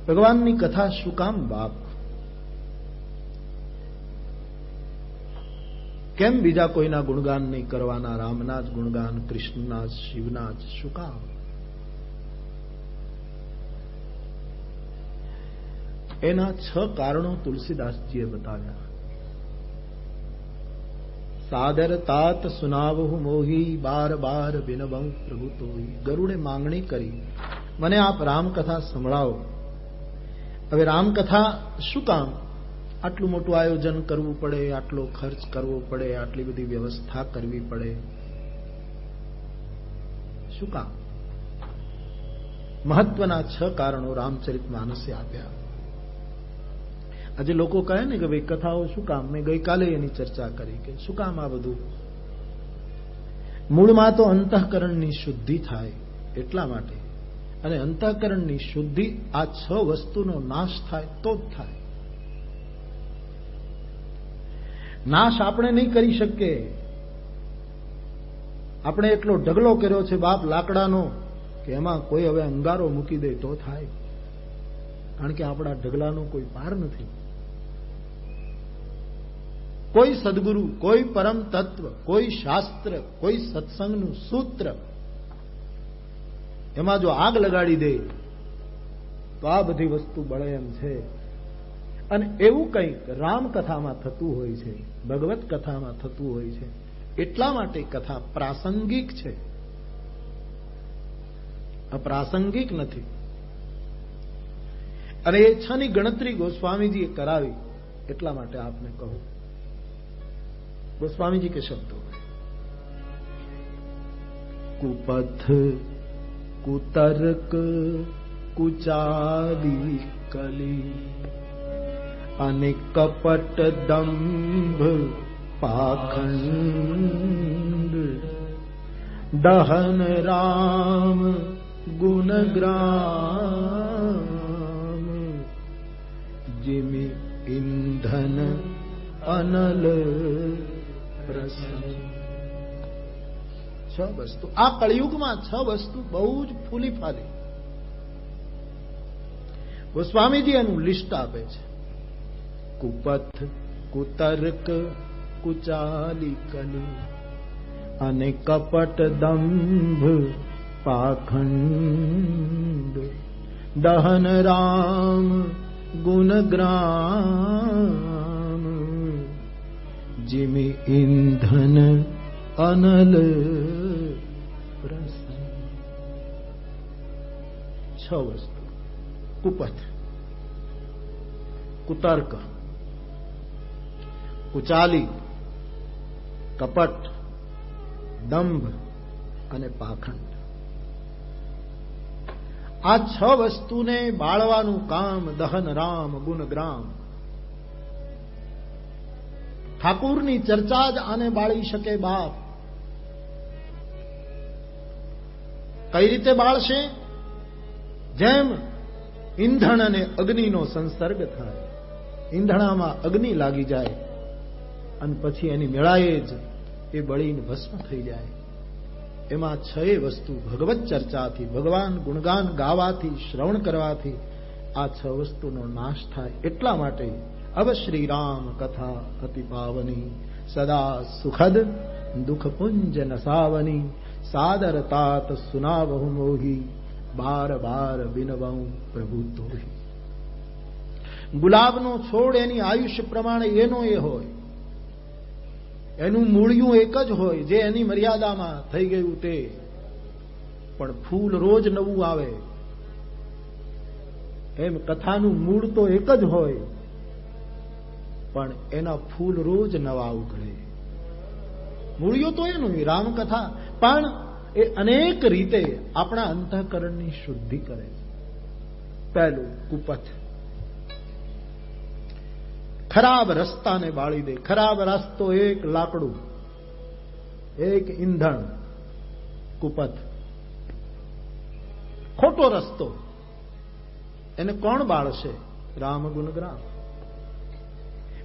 ભગવાનની કથા શું કામ બાપ? કેમ બીજા કોઈના ગુણગાન નહીં કરવાના? રામના જ ગુણગાન, કૃષ્ણના જ, શિવના જ શું કામ? એના 6 કારણો તુલસીદાસજીએ બતાવ્યા. સાદર તાત સુનાવહુ મોહી, બાર બાર બિનબહુ પ્રભુ તોહી. ગરુડે માંગણી કરી, મને આપ રામકથા સંભળાવો. હવે રામકથા શું કામ? આટલું મોટું આયોજન કરવું પડે, આટલો ખર્ચ કરવો પડે, આટલી બધી વ્યવસ્થા કરવી પડે, શું કામ? મહત્વના 6 કારણો રામચરિતમાનસે આપ્યા. આજે લોકો કહે ને કે ભાઈ કથાઓ શું કામ? મેં ગઈકાલે એની ચર્ચા કરી કે શું કામ આ બધું? મૂળમાં તો અંતઃકરણની શુદ્ધિ થાય એટલા માટે, અને અંતઃકરણની શુદ્ધિ આ 6 વસ્તુનો નાશ થાય તો જ થાય. નાશ આપણે નહીં કરી શકીએ. આપણે એટલો ઢગલો કર્યો છે બાપ લાકડાનો કે એમાં કોઈ હવે અંગારો મૂકી દે તો થાય, કારણ કે આપણા ઢગલાનો કોઈ પાર નથી. કોઈ સદગુરુ, કોઈ પરમ તત્વ, કોઈ શાસ્ત્ર, કોઈ સત્સંગનું સૂત્ર, એમાં જો આગ લગાડી દે તો આ બધી વસ્તુ બળે એમ છે. અને એવું કંઈક રામકથામાં થતું હોય છે, ભગવત કથામાં થતું હોય છે. એટલા માટે કથા પ્રાસંગિક છે, અપ્રાસંગિક નથી. અને એ 6 ની ગણતરી ગોસ્વામીજીએ કરાવી એટલા માટે આપને કહું. ગોસ્વામીજી કે શબ્દો: કુપથ કુતર્ક કુચાલી કલી, અને કપટ દંભ પાખંડ, દહન રામ ગુણગ્રામ, जिमि ईंधन अनल प्रसन्न. 6 વસ્તુ આ કળિયુગમાં 6 વસ્તુ બહુ જ ફૂલી ફાલી. ગોસ્વામીજી એનું લિસ્ટ આપે છે: કુપથ કુતર્ક કુચાલી કલી, અને કપટ દંભ પાખંડ, દહન રામ गुणग्राम, जिमि ईंधन अनल प्रसन्न. 6 वस्तु: कुपथ, कुतर्क, कुचाली, कपट, दंभ અને પાખંડ. આ 6 વસ્તુને બાળવાનું કામ દહન રામ ગુણગ્રામ. ઠાકુરની ચર્ચા જ આને બાળી શકે બાપ. કઈ રીતે બાળશે? જેમ ઈંધણ અને અગ્નિનો સંસર્ગ થાય, ઈંધણામાં અગ્નિ લાગી જાય અને પછી એની મેળાએ જ એ બળીને ભસ્મ થઈ જાય. એમાં 6 વસ્તુ ભગવત ચર્ચાથી, ભગવાન ગુણગાન ગાવાથી, શ્રવણ કરવાથી આ 6 વસ્તુનો નાશ થાય. એટલા માટે અબ શ્રી રામ કથા અતિ પાવની, સદા સુખદ દુઃખ પુંજ નસાવની, સાદર તાત સુનાવહુ મોહી, બાર બાર બિનવઉ પ્રભુ તોહી. ગુલાબનો છોડ એની આયુષ્ય પ્રમાણે એનો એ હોય, એનું મૂળિયું એક જ હોય, જે એની મર્યાદામાં થઈ ગયું તે. પણ ફૂલ રોજ નવું આવે. એમ કથાનું મૂળ તો એક જ હોય, પણ એના ફૂલ રોજ નવા ઉઘડે. મૂળિયું તો એનું રામકથા, પણ એ અનેક રીતે આપણા અંતઃકરણની શુદ્ધિ કરે છે. પહેલું કુપથ, ખરાબ રસ્તાને બાળી દે. ખરાબ રસ્તો એક લાકડું, એક ઈંધણ, કુપથ. ખોટો રસ્તો એને કોણ બાળશે? રામ ગુણગ્રામ.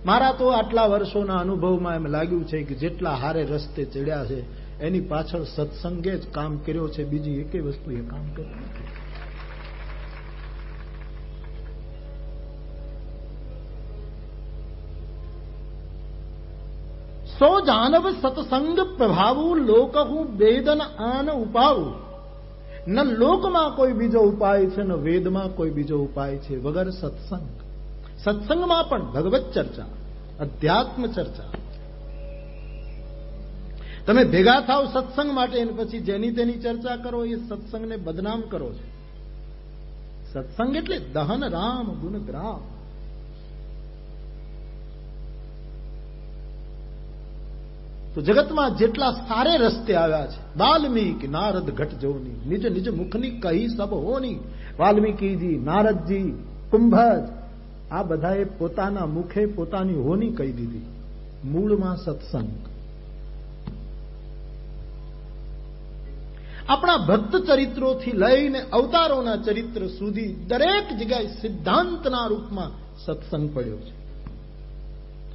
મારા તો આટલા વર્ષોના અનુભવમાં એમ લાગ્યું છે કે જેટલા હારે રસ્તે ચડ્યા છે એની પાછળ સત્સંગે જ કામ કર્યો છે, બીજી એકે વસ્તુ એ કામ કર્યું નથી. સો જાનવ સત્સંગ પ્રભાવું લોકહુ વેદન આન ઉપાવું. ન લોકમાં કોઈ બીજો ઉપાય છે, ન વેદમાં કોઈ બીજો ઉપાય છે વગર સત્સંગ. સત્સંગમાં પણ ભગવત ચર્ચા, અધ્યાત્મ ચર્ચા. તમે ભેગા થાવ સત્સંગ માટે અને પછી જેની તેની ચર્ચા કરો, એ સત્સંગને બદનામ કરો છો. સત્સંગ એટલે દહન રામ ગુણ ગ્રામ. તો જગતમાં જેટલા સારે રસ્તે આવ્યા છે, વાલ્મીકી નારદ ઘટ જોની, નિજ નિજ મુખની કહી સબ હોની. વાલ્મીકીજી, નારદજી, કુંભજ, આ બધાએ પોતાના મુખે પોતાની હોની કહી દીધી. મૂળમાં સત્સંગ. આપણા ભક્ત ચરિત્રોથી લઈને અવતારોના ચરિત્ર સુધી દરેક જગ્યાએ સિદ્ધાંતના રૂપમાં સત્સંગ પડ્યો છે.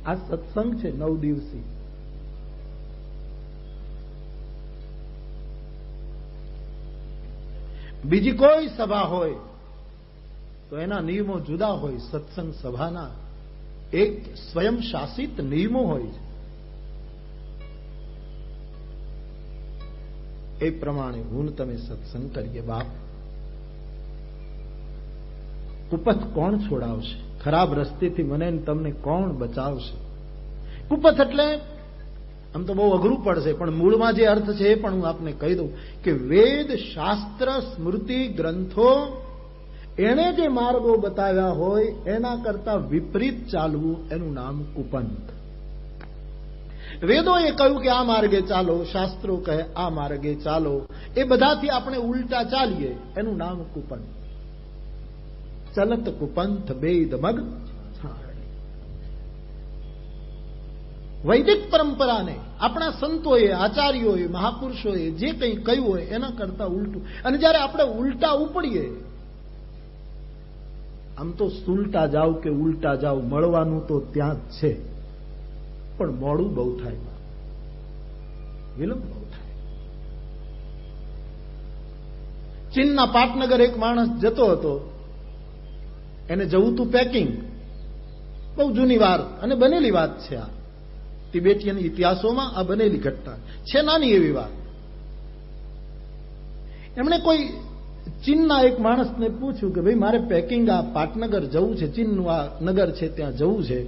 આ સત્સંગ છે 9 દિવસીય. બીજી કોઈ સભા હોય તો એના નિયમો જુદા હોય. સત્સંગ સભાના એક સ્વયં શાસિત નિયમો હોય છે. એ પ્રમાણે હું તમે સત્સંગ કરીએ. બાપ, કુપથ કોણ છોડાવશે? ખરાબ રસ્તેથી મને તમને કોણ બચાવશે? કુપથ એટલે આમ તો બહુ અઘરું પડશે, પણ મૂળમાં જે અર્થ છે એ પણ હું આપને કહી દઉં કે વેદ, શાસ્ત્ર, સ્મૃતિ, ગ્રંથો એણે જે માર્ગો બતાવ્યા હોય એના કરતા વિપરીત ચાલવું, એનું નામ કુપંથ. વેદોએ કહ્યું કે આ માર્ગે ચાલો, શાસ્ત્રો કહે આ માર્ગે ચાલો, એ બધાથી આપણે ઉલટા ચાલીએ, એનું નામ કુપંથ. ચલત કુપંથ બેદ મગ. વૈદિક પરંપરાને આપણા સંતોએ, આચાર્યોએ, મહાપુરુષોએ જે કંઈ કહ્યું હોય એના કરતા ઉલટું. અને જયારે આપણે ઉલટા ઉપડીએ, આમ તો સુલટા જાવ કે ઉલટા જાવ, મળવાનું તો ત્યાં જ છે, પણ મોડું બહુ થાય, વિલંબ બહુ થાય. ચીનના પાટનગર એક માણસ જતો હતો, એને જવું તું પેકિંગ. બહુ જૂની વાત અને બનેલી વાત છે. આ તિબેટીયન ઇતિહાસોમાં આ બનેલી ઘટના છે, નાની એવી વાત. એમણે કોઈ ચીનના એક માણસને પૂછ્યું કે ભાઈ મારે પેકિંગ આ પાટનગર જવું છે, ચીનનું આ નગર છે ત્યાં જવું છે,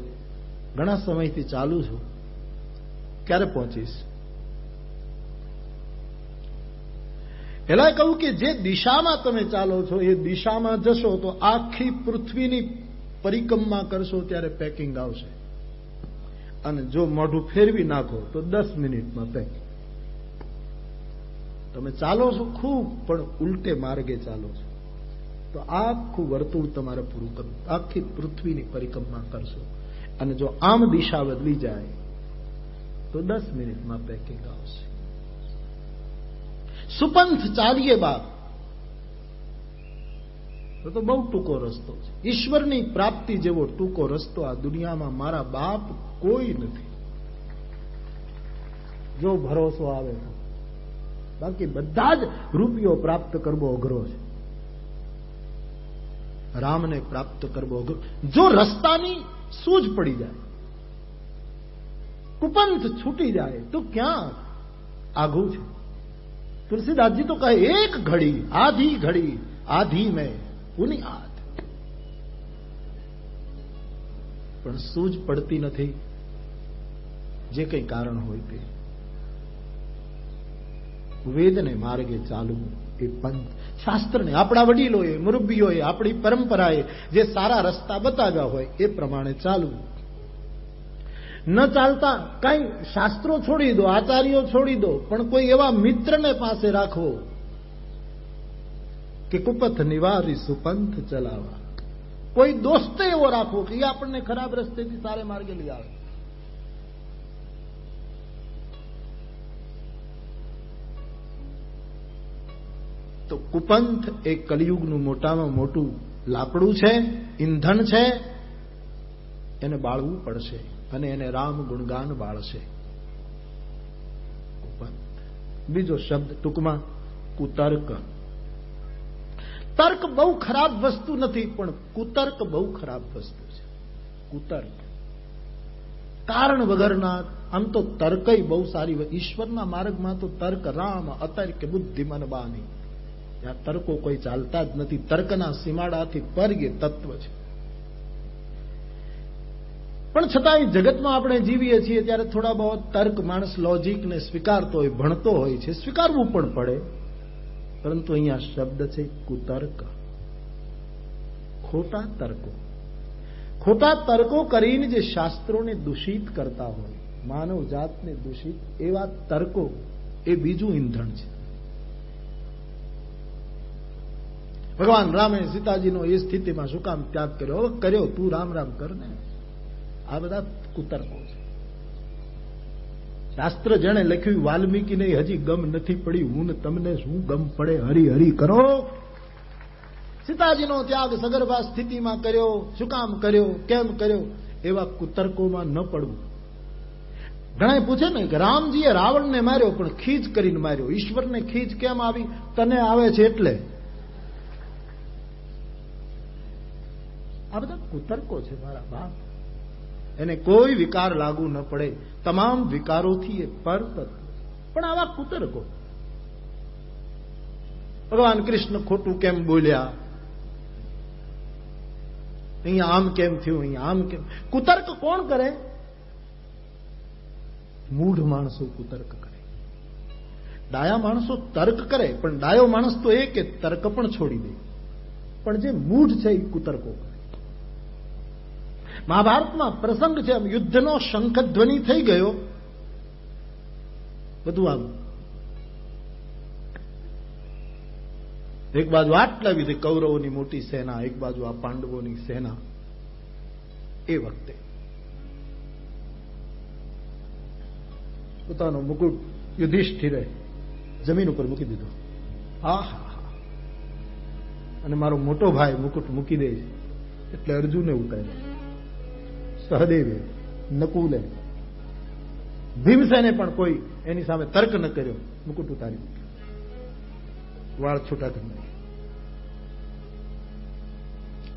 ઘણા સમયથી ચાલુ છું, ક્યારે પહોંચીશ? એલા કહ્યું કે જે દિશામાં તમે ચાલો છો એ દિશામાં જશો તો આખી પૃથ્વીની પરિક્રમા કરશો ત્યારે પેકિંગ આવશે, અને જો મોઢું ફેરવી નાખો તો 10 મિનિટમાં પેકિંગ. તમે ચાલો છો ખૂબ, પણ ઉલટે માર્ગે ચાલો છો તો આખું વર્તુળ તમારે પૂરું કરવું, આખી પૃથ્વીની પરિક્રમા કરશો. અને જો આમ દિશા બદલી જાય તો 10 મિનિટમાં પેકિંગ આવશે. સુપંથ ચાલીએ બાપ તો બહુ ટૂંકો રસ્તો છે. ઈશ્વરની પ્રાપ્તિ જેવો ટૂંકો રસ્તો આ દુનિયામાં મારા બાપ કોઈ નથી, જો ભરોસો આવે તો. બાકી બધા જ રૂપિયો પ્રાપ્ત કરવો અઘરો છે, રામને પ્રાપ્ત કરવો અઘરો. જો રસ્તાની સૂઝ પડી જાય, કુપંથ છૂટી જાય તો ક્યાં આઘું છે. તુલસીદાસજી તો કહે એક ઘડી આધી ઘડી આધી મેં પુનિયાદ. પણ સૂઝ પડતી નથી, જે કંઈ કારણ હોય તે. વેદને માર્ગે ચાલવું એ પંથ. શાસ્ત્રને આપણા વડીલોએ, મુરબ્બીઓએ, આપણી પરંપરાએ જે સારા રસ્તા બતાવ્યા હોય એ પ્રમાણે ચાલવું. ન ચાલતા કઈ શાસ્ત્રો છોડી દો, આચાર્યો છોડી દો, પણ કોઈ એવા મિત્રને પાસે રાખવો કે કુપથ નિવારી સુપંથ ચલાવા. કોઈ દોસ્ત એવો રાખવો કે એ આપણને ખરાબ રસ્તેથી સારે માર્ગે લઈ આવે. તો કુપંથ એ કલિયુગનું મોટામાં મોટું લાકડું છે, ઈંધણ છે, એને બાળવું પડશે અને એને રામ ગુણગાન બાળશે. બીજો શબ્દ ટૂંકમાં કુતર્ક. તર્ક બહુ ખરાબ વસ્તુ નથી, પણ કુતર્ક બહુ ખરાબ વસ્તુ છે. કુતર્ક કારણ વગરના. આમ તો તર્કય બહુ સારી હોય. ઈશ્વરના માર્ગમાં તો તર્ક રામ અતર્ક બુદ્ધિમન બાની. ત્યાં તર્કો કોઈ ચાલતા જ નથી. તર્કના સીમાડાથી પર એ તત્વ છે. પણ છતાંય જગતમાં આપણે જીવીએ છીએ ત્યારે થોડા બહુ તર્ક માણસ લોજિકને સ્વીકારતો હોય, ભણતો હોય છે, સ્વીકારવું પણ પડે. પરંતુ અહીંયા શબ્દ છે કુતર્ક. ખોટા તર્કો. ખોટા તર્કો કરીને જે શાસ્ત્રોને દૂષિત કરતા હોય, માનવ જાતને દૂષિત, એવા તર્કો એ બીજું ઈંધણ છે. ભગવાન રામે સીતાજીનો એ સ્થિતિમાં શું કામ ત્યાગ કર્યો? હવે કર્યો, તું રામ રામ કર ને. આ બધા કુતર્કો છે. શાસ્ત્ર જેણે લખ્યું વાલ્મીકીને હજી ગમ નથી પડી. હું ને તમને શું ગમ પડે? હરી હરી કરો. સીતાજીનો ત્યાગ સગર્ભા સ્થિતિમાં કર્યો. શું કામ કર્યો? કેમ કર્યો? એવા કુતર્કોમાં ન પડવું. ઘણા પૂછે ને કે રામજીએ રાવણને માર્યો પણ ખીજ કરીને માર્યો. ઈશ્વરને ખીજ કેમ આવી? તને આવે છે એટલે. આ બધા કુતર્કો છે મારા બાપ. એને કોઈ વિકાર લાગુ ન પડે. તમામ વિકારોથી એ પર તત્વ. પણ આવા કુતર્કો. ભગવાન કૃષ્ણ ખોટું કેમ બોલ્યા? અહીંયા આમ કેમ થયું? અહીંયા આમ કેમ? કુતર્ક કોણ કરે? મૂઢ માણસો કુતર્ક કરે. ડાયા માણસો તર્ક કરે. પણ ડાયો માણસ તો એ કે તર્ક પણ છોડી દે. પણ જે મૂઢ છે એ કુતર્કો કરે. મહાભારતમાં પ્રસંગ છે, યુદ્ધનો શંખધ્વનિ થઈ ગયો. બધું આમ એક બાજુ આટલા વિધે કૌરવોની મોટી સેના, એક બાજુ આ પાંડવોની સેના. એ વખતે પોતાનો મુકુટ યુધિષ્ઠિરે જમીન ઉપર મૂકી દીધો. આહા! અને મારો મોટો ભાઈ મુકુટ મૂકી દે છે એટલે અર્જુને ઉતાર્યો, સહદેવે, નકુલે, ભીમસેને પણ કોઈ એની સામે તર્ક ન કર્યો. મુકુટ ઉતારી મૂક્યો, વાળ છૂટા કરી નાખ્યા.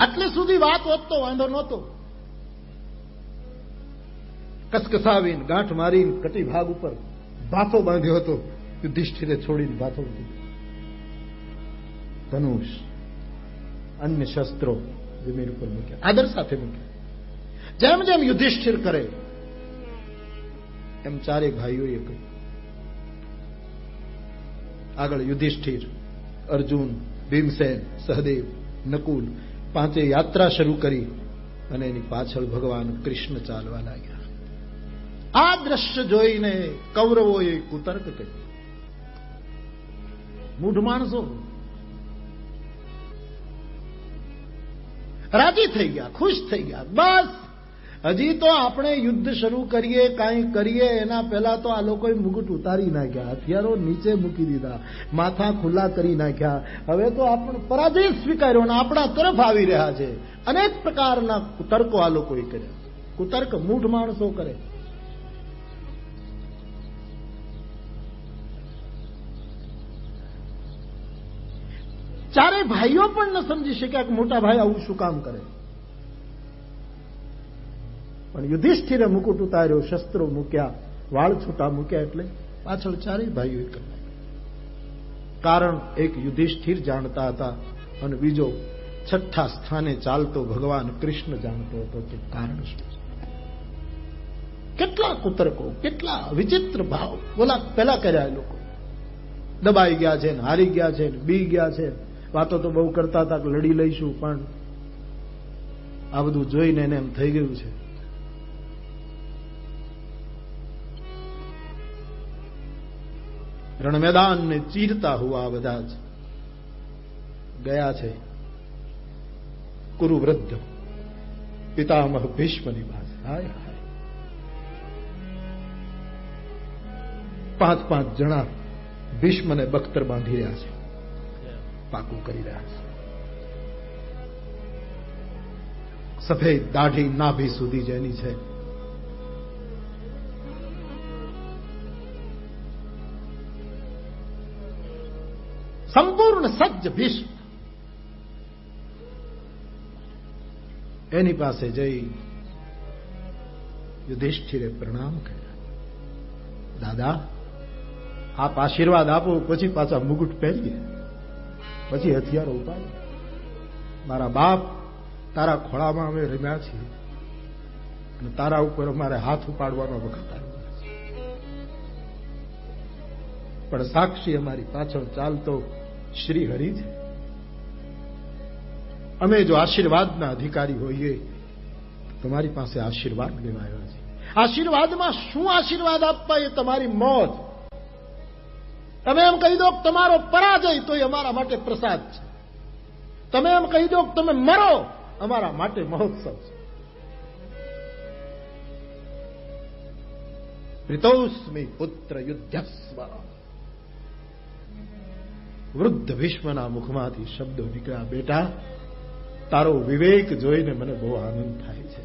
આટલે સુધી વાત હોત તો વાંધો નહોતો. કસકસાવીને ગાંઠ મારીને કટી ભાગ ઉપર ભાથો બાંધ્યો હતો. યુધિષ્ઠિરે છોડીને ભાથો બાંધ્યો. ધનુષ, અન્ય શસ્ત્રો જમીન ઉપર મૂક્યા, આદર સાથે મૂક્યા. જેમ જેમ યુધિષ્ઠિર કરે એમ ચારે ભાઈઓએ કહ્યું. આગળ યુધિષ્ઠિર, અર્જુન, ભીમસેન, સહદેવ, નકુલ પાંચે યાત્રા શરૂ કરી અને એની પાછળ ભગવાન કૃષ્ણ ચાલવા લાગ્યા. આ દ્રશ્ય જોઈને કૌરવોએ કુતર્ક કર્યું. મૂઢ માણસો રાજી થઈ ગયા, ખુશ થઈ ગયા. બસ હજી તો આપણે યુદ્ધ શરૂ કરીએ, કાંઈ કરીએ એના પહેલા તો આ લોકોએ મુકુટ ઉતારી નાખ્યા, હથિયારો નીચે મૂકી દીધા, માથા ખુલ્લા કરી નાખ્યા. હવે તો આપણે પરાજય સ્વીકાર્યો અને આપણા તરફ આવી રહ્યા છે. અનેક પ્રકારના કુતર્કો આ લોકોએ કર્યા. કુતર્ક મૂઢ માણસો કરે. ચારે ભાઈઓ પણ ન સમજી શક્યા કે મોટા ભાઈ આવું શું કામ કરે. પણ યુધિષ્ઠિરે મુકુટ ઉતાર્યો, શસ્ત્રો મૂક્યા, વાળ છૂટા મૂક્યા એટલે પાછળ ચારેય ભાઈઓએ કર્યા. કારણ એક યુધિષ્ઠિર જાણતા હતા અને બીજો છઠ્ઠા સ્થાને ચાલતો ભગવાન કૃષ્ણ જાણતો હતો કે કારણ શું છે. કેટલા કુતર્કો, કેટલા વિચિત્ર ભાવ બોલા પેલા કર્યા. લોકો દબાઈ ગયા છે, હારી ગયા છે, બી ગયા છે. વાતો તો બહુ કરતા હતા કે લડી લઈશું, પણ આ બધું જોઈને એને એમ થઈ ગયું છે રણ મેદાનને ચીરતા હુઆ બધા જ ગયા છે કુરુ વૃદ્ધ પિતામહ ભીષ્મની પાસે. હાય હાય, 5 જણા ભીષ્મને બખ્તર બાંધી રહ્યા છે, પાકું કરી રહ્યા છે. સફેદ દાઢી નાભી સુધી જેની છે. સંપૂર્ણ સજ્જ ભીષ્મ એની પાસે જઈ યુધિષ્ઠિરે પ્રણામ કર્યા. દાદા, આપ આશીર્વાદ આપો, પછી પાછા મુગુટ પહેરીએ, પછી હથિયારો ઉપાડીએ. મારા બાપ, તારા ખોળામાં અમે રમ્યા છીએ અને તારા ઉપર અમારે હાથ ઉપાડવાનો વખત આવ્યો છે. પણ સાક્ષી અમારી પાછળ ચાલતો શ્રી હરિ છે. અમે જો આશીર્વાદના અધિકારી હોઈએ, તમારી પાસે આશીર્વાદ લેવા આવ્યા છે. આશીર્વાદમાં શું આશીર્વાદ આપવા, એ તમારી મોજ. તમે એમ કહી દો તમારો પરાજય, તો એ અમારા માટે પ્રસાદ છે. તમે એમ કહી દો તમે મરો, અમારા માટે મહોત્સવ છે. પ્રિતોસ્મી પુત્ર યુદ્ધસ્વ. વૃદ્ધ ભીષ્મના મુખમાંથી શબ્દો નીકળ્યા, બેટા, તારો વિવેક જોઈને મને બહુ આનંદ થાય છે.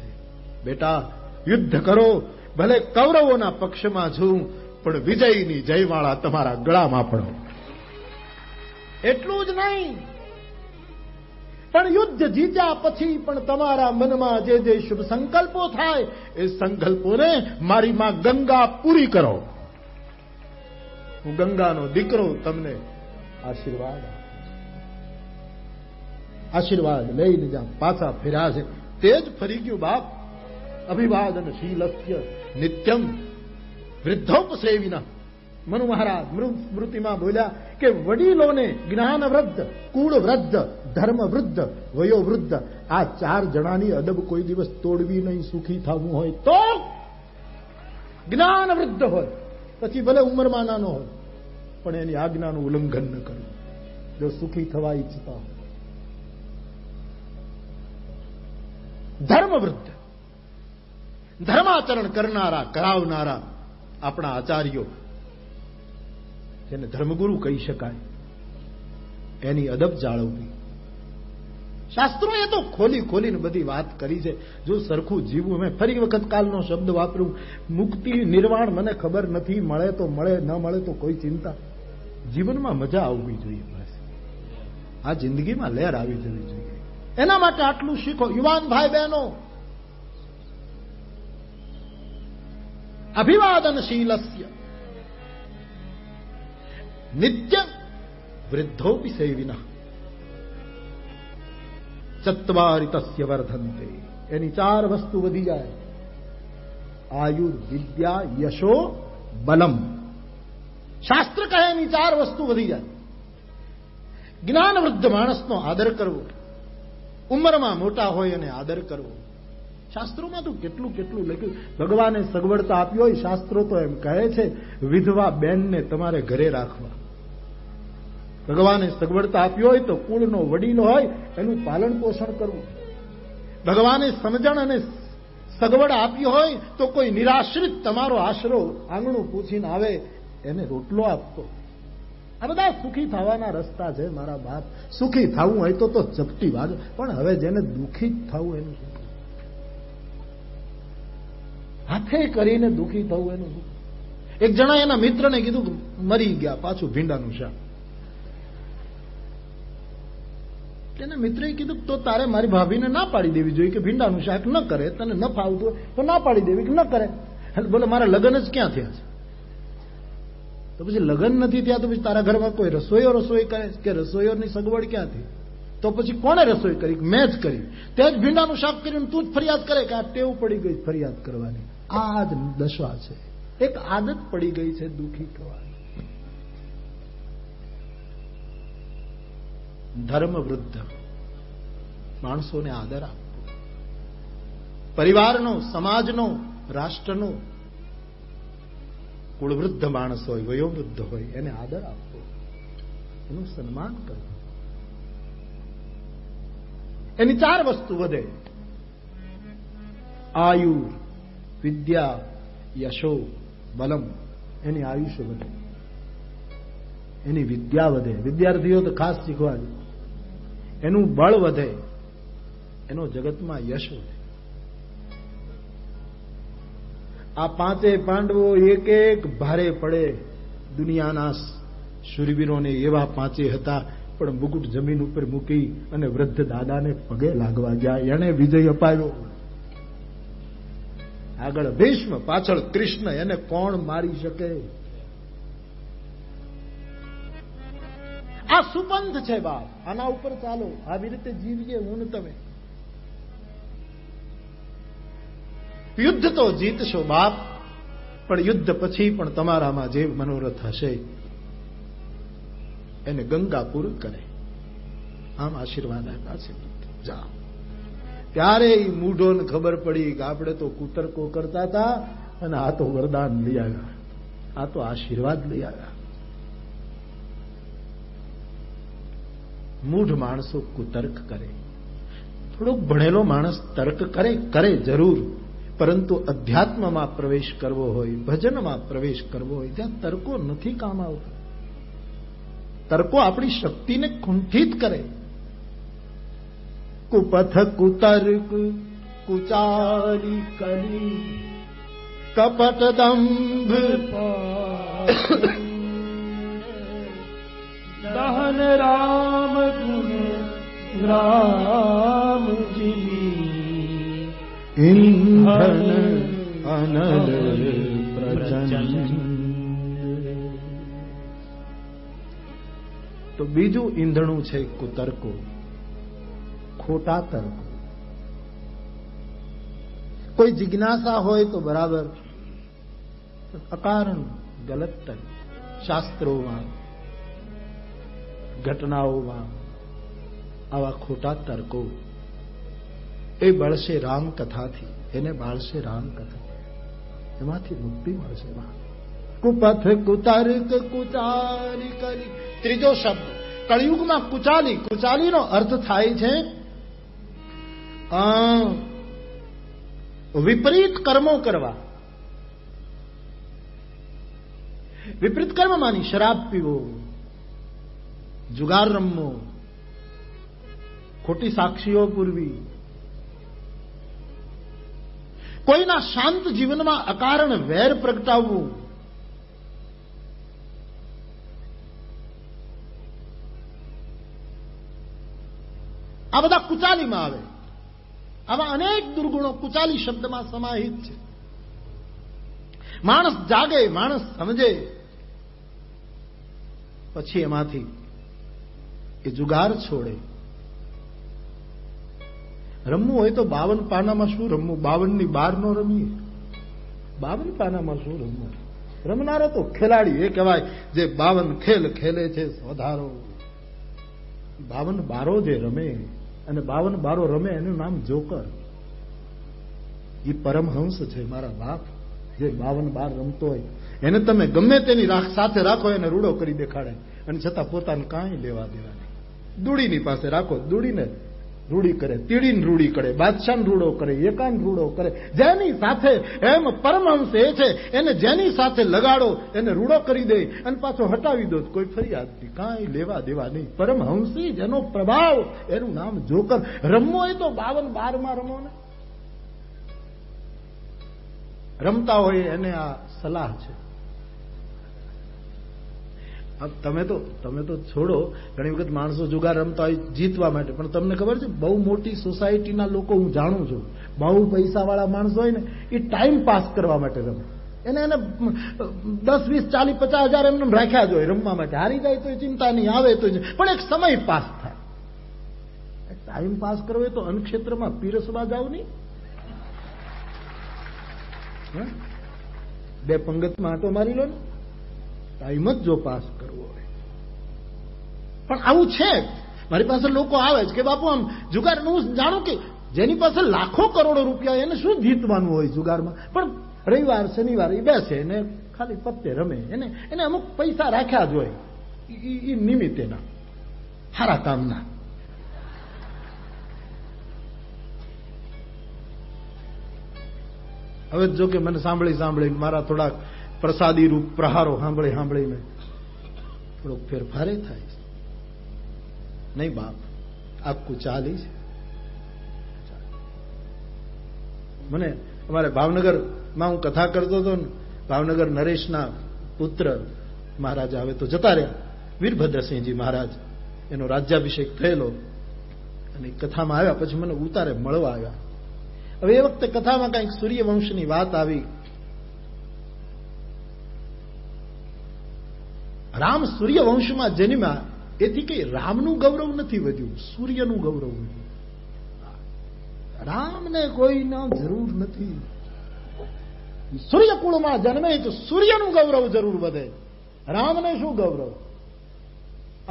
બેટા, યુદ્ધ કરો, ભલે કૌરવોના પક્ષમાં છું, પણ વિજયની જયમાળા તમારા ગળામાં પડો. એટલું જ નહીં, પણ યુદ્ધ જીત્યા પછી પણ તમારા મનમાં જે જે શુભ સંકલ્પો થાય, એ સંકલ્પોને મારી માં ગંગા પૂરી કરો. હું ગંગાનો દીકરો તમને આશીર્વાદ આશીર્વાદ લઈને જ્યાં પાછા ફેર્યા છે, તે જ ફરી ગયું. બાપ, અભિવાદનશીલસ્ય નિત્યમ વૃદ્ધોપસેવિના. મનુ મહારાજ સ્મૃતિમાં બોલ્યા કે વડીલોને જ્ઞાન વૃદ્ધ, કુળ વૃદ્ધ, ધર્મ વૃદ્ધ, વયો વૃદ્ધ, આ 4 જણાની અદબ કોઈ દિવસ તોડવી નહીં. સુખી થવું હોય તો જ્ઞાન વૃદ્ધ હોય, પછી ભલે ઉંમરમાં નાનો હોય, પણ એની આજ્ઞાનું ઉલ્લંઘન ન કરવું, જો સુખી થવા ઈચ્છતા હોય. ધર્મ વૃદ્ધ, ધર્માચરણ કરનારા, કરાવનારા આપણા આચાર્યો, જેને ધર્મગુરુ કહી શકાય, એની અદબ જાળવવી. શાસ્ત્રોએ તો ખોલી ખોલીને બધી વાત કરી છે. જો સરખું જીવવું. મેં ફરી વખત કાલનો શબ્દ વાપરું, મુક્તિ નિર્વાણ મને ખબર નથી, મળે તો મળે, ન મળે તો કોઈ ચિંતા. જીવનમાં મજા આવવી જોઈએ. બસ આ જિંદગીમાં લહેર આવી જવી જોઈએ. એના માટે આટલું શીખો. યુવાન ભાઈ બહેનો, અભિવાદનશીલસ્ય નિત્ય વૃદ્ધોપી સેવિના ચત્વારિ તસ્ય વર્ધન્તે. એની 4 વસ્તુ વધી જાય: આયુર, વિદ્યા, યશો, બલમ. શાસ્ત્ર કહે એની 4 વસ્તુ વધી જાય. જ્ઞાન વૃદ્ધ માણસનો આદર કરવો, ઉંમરમાં મોટા હોય અને આદર કરવો. શાસ્ત્રોમાં તો કેટલું કેટલું લખ્યું. ભગવાને સગવડતા આપી હોય, શાસ્ત્રો તો એમ કહે છે વિધવા બેનને તમારે ઘરે રાખવા. ભગવાને સગવડતા આપી હોય તો કુળનો વડીલ હોય એનું પાલન પોષણ કરવું. ભગવાને સમજણ અને સગવડ આપી હોય તો કોઈ નિરાશ્રિત તમારો આશરો આંગણું પૂછીને આવે એને રોટલો આપતો. આ બધા સુખી થવાના રસ્તા છે મારા બાપ. સુખી થવું હોય તો ચપટી વાગે, પણ હવે જેને દુઃખી જ થવું એનું શું? હાથે કરીને દુઃખી થવું એનું શું? એક જણા એના મિત્રને કીધું મરી ગયા, પાછું ભીંડાનું શાક. એના મિત્રએ કીધું તો તારે મારી ભાભીને ના પાડી દેવી જોઈએ કે ભીંડાનું શાક ન કરે, તને ન ફાવતું હોય તો ના પાડી દેવી કે ન કરે. બોલે મારા લગ્ન જ ક્યાં થયા છે? તો પછી લગ્ન નથી થયા તો પછી તારા ઘરમાં કોઈ રસોઈ કરે કે રસોઈયોની સગવડ ક્યાંથી? તો પછી કોણે રસોઈ કરી? મેં જ કરી. તે જ ભીંડાનું શાક કર્યું, તું જ ફરિયાદ કરે કે આ ટેવ પડી ગઈ ફરિયાદ કરવાની. આ જ દશા છે. એક આદત પડી ગઈ છે દુઃખી થવાની. ધર્મ વૃદ્ધ માણસોને આદર આપવો. પરિવારનો, સમાજનો, રાષ્ટ્રનો કુળવૃદ્ધ માણસ હોય, વયોવૃદ્ધ હોય, એને આદર આપવો, એનું સન્માન કરવું. એની 4 વસ્તુ વધે: આયુ, વિદ્યા, યશો, બલમ. એની આયુષ્ય વધે, એની વિદ્યા વધે. વિદ્યાર્થીઓ તો ખાસ શીખવા જોઈએ. એનું બળ વધે, એનો જગતમાં યશ વધે. આ 5 પાંડવો એક એક ભારે પડે. દુનિયાના શૂરવીરોને એવા 5 હતા, પણ મુકુટ જમીન ઉપર મૂકી અને વૃદ્ધ દાદાને પગે લાગવા ગયા. એને વિજય અપાવ્યો. આગળ ભીષ્મ, પાછળ કૃષ્ણ, એને કોણ મારી શકે? આ સુપંથ છે બાપ, આના ઉપર ચાલો, આવી રીતે જીવીએ હું ને તમે. યુદ્ધ તો જીતશો બાપ, પણ યુદ્ધ પછી પણ તમારામાં જે મનોરથ હશે એને ગંગા પૂરું કરે. આમ આશીર્વાદ આપ્યા છે. જાઓ. ત્યારે મૂઢોને ખબર પડી કે આપણે તો કુતર્કો કરતા હતા અને આ તો વરદાન લઈ આવ્યા, આ તો આશીર્વાદ લઈ આવ્યા. મૂઢ માણસો કુતર્ક કરે, થોડોક ભણેલો માણસ તર્ક કરે જરૂર, પરંતુ અધ્યાત્મમાં પ્રવેશ કરવો હોય, ભજનમાં પ્રવેશ કરવો હોય, ત્યાં તર્કો નથી કામ આવતા. તર્કો આપણી શક્તિને કુંઠિત કરે. કુપથ કુતર્ક કુચાલી કલી કપટ દંભ દહન રામ ગુણ રામ જી ઇંધન અનલ પ્રજન. તો બીજું ઈંધણું છે કુતર્કો, ખોટા તર્કો. કોઈ જિજ્ઞાસા હોય તો બરાબર, અકારણ ગલત તર્ક. શાસ્ત્રોમાં, ઘટનાઓમાં આવા ખોટા તર્કો એ બળશે રામકથાથી, એને બાળશે રામકથા, એમાંથી મુક્તિ મળશે. કુપથ કુતર્ક કુચાલી કલી. ત્રીજો શબ્દ કળિયુગમાં કુચાલી. કુચાલીનો અર્થ થાય છે વિપરીત કર્મો કરવા. વિપરીત કર્મ માની શરાબ પીવો, જુગાર રમવો, ખોટી સાક્ષીઓ પૂરવી, કોઈના શાંત જીવનમાં અકારણ વેર પ્રગટાવવું, આ બધા કુચાલીમાં આવે. આવા અનેક દુર્ગુણો કુચાલી શબ્દમાં સમાહિત છે. માણસ જાગે, માણસ સમજે, પછી એમાંથી એ જુગાર છોડે. રમવું હોય તો 52 પાનામાં શું રમવું? 52ની બહાર નો રમીએ. 52 પાનામાં શું રમવું? રમનારો તો ખેલાડી એ કહેવાય જે 52 ખેલ ખેલે છે વધારો. 52 બારો જે રમે અને 52 બારો રમે એનું નામ જોકર. એ પરમહંસ છે મારા બાપ, જે 52 બાર રમતો હોય એને તમે ગમે તેની સાથે રાખો, એને રૂડો કરી દેખાડે અને છતાં પોતાને કાંઈ લેવા દેવા નહીં. દૂડીની પાસે રાખો, દૂડીને રૂડી કરે, તીડીને રૂડી કરે, બાદશાહને રૂડો કરે, એકાન રૂડો કરે. જેની સાથે એમ પરમહંસ એ છે, એને જેની સાથે લગાડો એને રૂડો કરી દે અને પાછો હટાવી દો, કોઈ ફરિયાદ નહીં, કાંઈ લેવા દેવા નહીં. પરમહંસી જેનો પ્રભાવ, એનું નામ જોકર. રમવો હોય તો 52 બારમાં રમો ને. રમતા હોય એને આ સલાહ છે. તમે તો છોડો, ઘણી વખત માણસો જુગાર રમતા હોય જીતવા માટે, પણ તમને ખબર છે બહુ મોટી સોસાયટીના લોકો હું જાણું છું, બહુ પૈસાવાળા માણસો હોય ને એ ટાઈમ પાસ કરવા માટે રમે. એને 10, 20, 40, 50 હજાર એમને રાખ્યા જ હોય રમવા માટે. હારી જાય તો ચિંતા નહીં, આવે તો પણ એક સમય પાસ થાય. ટાઈમ પાસ કરવો હોય તો અન્નક્ષેત્રમાં પીરસવા જાવ નહીં, 2 પંગતમાં આંટો મારી લો ને. ટાઈમ જ જો પાસ કરવો હોય. પણ આવું છે, મારી પાસે લોકો આવે છે કે બાપુ આમ જુગાર, હું જાણું કે જેની પાસે લાખો કરોડો રૂપિયા એને શું જીતવાનું હોય જુગારમાં, પણ રવિવાર શનિવાર એ બેસે એને ખાલી પત્તે રમે, એને અમુક પૈસા રાખ્યા જ હોય એ નિમિત્તેના સારા કામના. હવે જો કે મને સાંભળી મારા થોડાક પ્રસાદી રૂપ પ્રહારો સાંભળીને થોડોક ફેરફારે થાય છે. નહીં બાપ, આ કુચાલી છે. મને અમારે ભાવનગરમાં હું કથા કરતો હતો ને, ભાવનગર નરેશના પુત્ર મહારાજ આવે તો જતા રહ્યા, વીરભદ્રસિંહજી મહારાજ, એનો રાજ્યાભિષેક થયેલો અને કથામાં આવ્યા પછી મને ઉતારે મળવા આવ્યા. હવે એ વખતે કથામાં કંઈક સૂર્યવંશની વાત આવી. રામ સૂર્યવંશમાં જન્મ્યા, એથી કઈ રામનું ગૌરવ નથી વધ્યું, સૂર્યનું ગૌરવ વધ્યું. રામને કોઈના જરૂર નથી. સૂર્યકુળમાં જન્મે તો સૂર્યનું ગૌરવ જરૂર વધે, રામને શું ગૌરવ?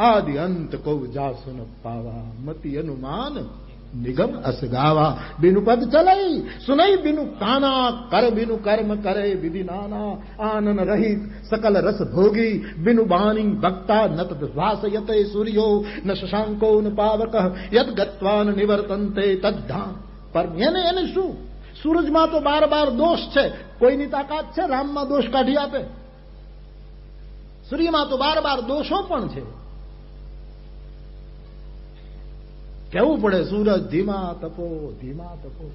આદિ અંત કૌ જાસુ ન પાવા, મતિ અનુમાન નિગમ અસ ગાવા. બિનુ પદ ચલઈ સુનઈ બિનુ કાના, કર બિનુ કર્મ કરે વિધિ નાના. આનન રહિત સકલ રસ ભોગી, બિનુ બાણી ભક્તા નત ભાસયતે સૂર્યો ન શશાંકો ન પાવક. યદ ગત્વાન નિવર્તન્તે તદ્ધામ. પર એને શું? સૂરજમાં તો 12 દોષ છે, કોઈની તાકાત છે રામમાં દોષ કાઢી આપે? સૂર્યમાં તો 12 દોષો પણ છે. કેવું પડે, સૂરજ ધીમા તપો, ધીમા તપો,